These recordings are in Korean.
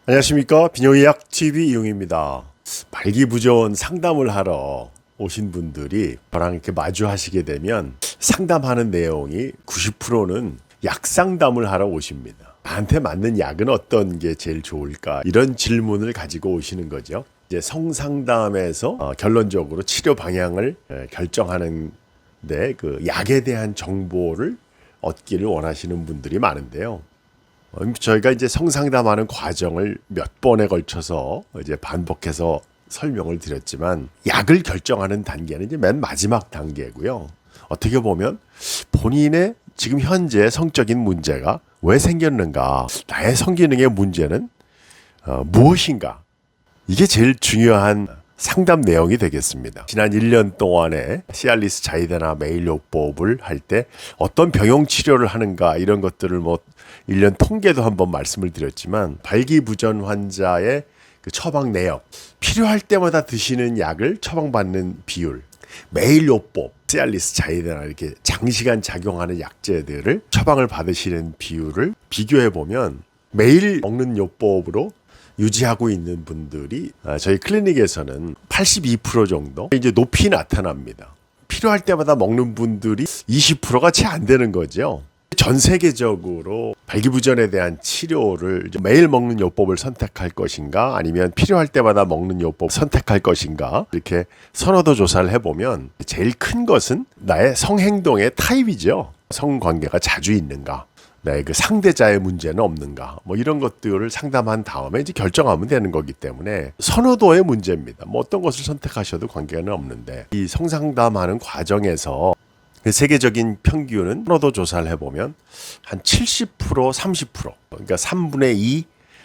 안녕하십니까, 비뇨의학 TV 이용입니다. 발기부전 상담을 하러 오신 분들이 저랑 이렇게 마주하시게 되면 상담하는 내용이 90%는 약 상담을 하러 오십니다. 나한테 맞는 약은 어떤 게 제일 좋을까, 이런 질문을 가지고 오시는 거죠. 이제 성상담에서 결론적으로 치료 방향을 결정하는 그 약에 대한 정보를 얻기를 원하시는 분들이 많은데요. 저희가 이제 성상담하는 과정을 몇 번에 걸쳐서 이제 반복해서 설명을 드렸지만, 약을 결정하는 단계는 이제 맨 마지막 단계고요. 어떻게 보면 본인의 지금 현재 성적인 문제가 왜 생겼는가, 나의 성기능의 문제는 무엇인가, 이게 제일 중요한 상담 내용이 되겠습니다. 지난 1년 동안에 시알리스 자이데나 메일요법을 할 때 어떤 병용 치료를 하는가, 이런 것들을 1년 통계도 한번 말씀을 드렸지만, 발기부전 환자의 그 처방 내역, 필요할 때마다 드시는 약을 처방받는 비율, 메일요법, 시알리스 자이데나 이렇게 장시간 작용하는 약제들을 처방을 받으시는 비율을 비교해 보면, 매일 먹는 요법으로 유지하고 있는 분들이 저희 클리닉에서는 82% 정도 이제 높이 나타납니다. 필요할 때마다 먹는 분들이 20%가 채 안 되는 거죠. 전 세계적으로 발기부전에 대한 치료를 매일 먹는 요법을 선택할 것인가, 아니면 필요할 때마다 먹는 요법 선택할 것인가, 이렇게 선호도 조사를 해보면 제일 큰 것은 나의 성행동의 타입이죠. 성관계가 자주 있는가, 나의 그 상대자의 문제는 없는가, 이런 것들을 상담한 다음에 이제 결정하면 되는 거기 때문에 선호도의 문제입니다. 어떤 것을 선택하셔도 관계는 없는데, 이 성상담하는 과정에서 세계적인 평균은 선호도 조사를 해보면 한 70%, 30%, 그러니까 3분의 2,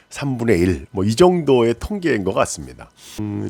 3분의 1, 이 정도의 통계인 것 같습니다.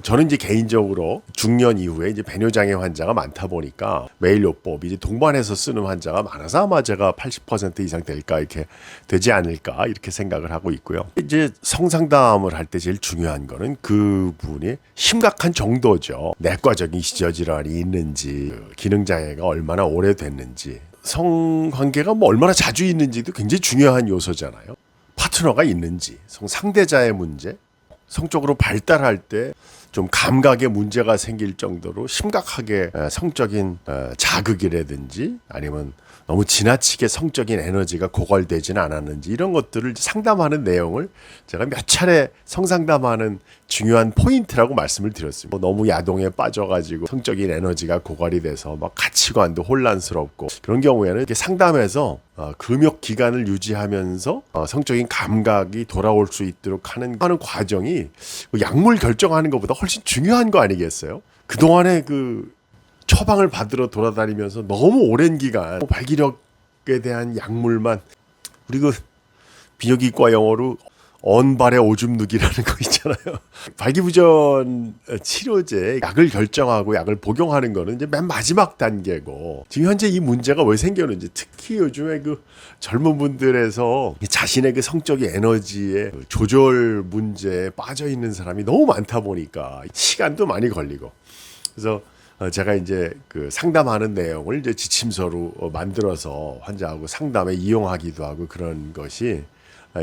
저는 이제 개인적으로 중년 이후에 이제 배뇨장애 환자가 많다 보니까 메일요법이 이제 동반해서 쓰는 환자가 많아서 아마 제가 80% 이상 될까, 이렇게 되지 않을까, 이렇게 생각을 하고 있고요. 이제 성상담을 할 때 제일 중요한 거는 그분이 심각한 정도죠. 내과적인 기저질환이 있는지, 기능장애가 얼마나 오래됐는지, 성관계가 얼마나 자주 있는지도 굉장히 중요한 요소잖아요. 파트너가 있는지, 상대자의 문제, 성적으로 발달할 때 좀 감각에 문제가 생길 정도로 심각하게 성적인 자극이라든지, 아니면 너무 지나치게 성적인 에너지가 고갈되지는 않았는지, 이런 것들을 상담하는 내용을 제가 몇 차례 성상담하는 중요한 포인트라고 말씀을 드렸습니다. 너무 야동에 빠져가지고 성적인 에너지가 고갈이 돼서 가치관도 혼란스럽고, 그런 경우에는 이렇게 상담해서 금욕 기간을 유지하면서 성적인 감각이 돌아올 수 있도록 하는 과정이 약물 결정하는 것보다 훨씬 중요한 거 아니겠어요? 그동안에 처방을 받으러 돌아다니면서 너무 오랜 기간 발기력에 대한 약물만, 우리 비뇨기과 영어로 언발의 오줌 누기라는 거 있잖아요. 발기부전 치료제 약을 결정하고 약을 복용하는 거는 이제 맨 마지막 단계고, 지금 현재 이 문제가 왜 생겼는지, 특히 요즘에 젊은 분들에서 자신의 성적인 에너지의 조절 문제에 빠져 있는 사람이 너무 많다 보니까 시간도 많이 걸리고, 그래서 제가 이제 상담하는 내용을 이제 지침서로 만들어서 환자하고 상담에 이용하기도 하고, 그런 것이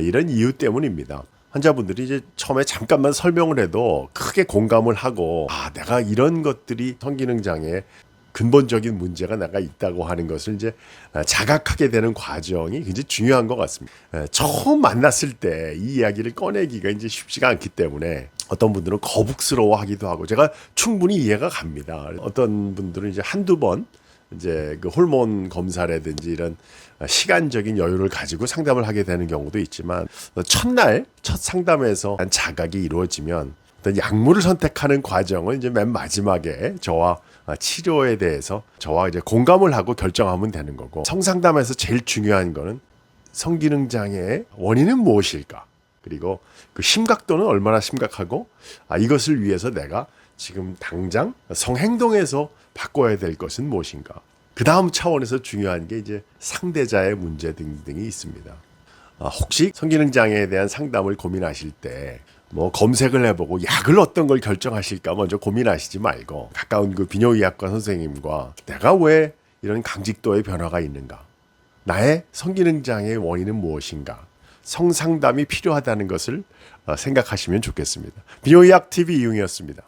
이런 이유 때문입니다. 환자분들이 이제 처음에 잠깐만 설명을 해도 크게 공감을 하고, 내가 이런 것들이 성기능 장애 근본적인 문제가 내가 있다고 하는 것을 이제 자각하게 되는 과정이 굉장히 중요한 것 같습니다. 처음 만났을 때 이 이야기를 꺼내기가 이제 쉽지가 않기 때문에 어떤 분들은 거북스러워하기도 하고, 제가 충분히 이해가 갑니다. 어떤 분들은 이제 한두 번 이제 호르몬 검사라든지 이런 시간적인 여유를 가지고 상담을 하게 되는 경우도 있지만, 첫 상담에서 자각이 이루어지면 어떤 약물을 선택하는 과정은 이제 맨 마지막에 저와 치료에 대해서 저와 이제 공감을 하고 결정하면 되는 거고, 성상담에서 제일 중요한 거는 성기능 장애의 원인은 무엇일까, 그리고 심각도는 얼마나 심각하고, 이것을 위해서 내가 지금 당장 성행동에서 바꿔야 될 것은 무엇인가. 그 다음 차원에서 중요한 게 이제 상대자의 문제 등등이 있습니다. 혹시 성기능 장애에 대한 상담을 고민하실 때 검색을 해보고 약을 어떤 걸 결정하실까 먼저 고민하시지 말고, 가까운 비뇨의학과 선생님과 내가 왜 이런 강직도의 변화가 있는가, 나의 성기능 장애의 원인은 무엇인가, 성상담이 필요하다는 것을 생각하시면 좋겠습니다. 비뇨의학 TV 이용이었습니다.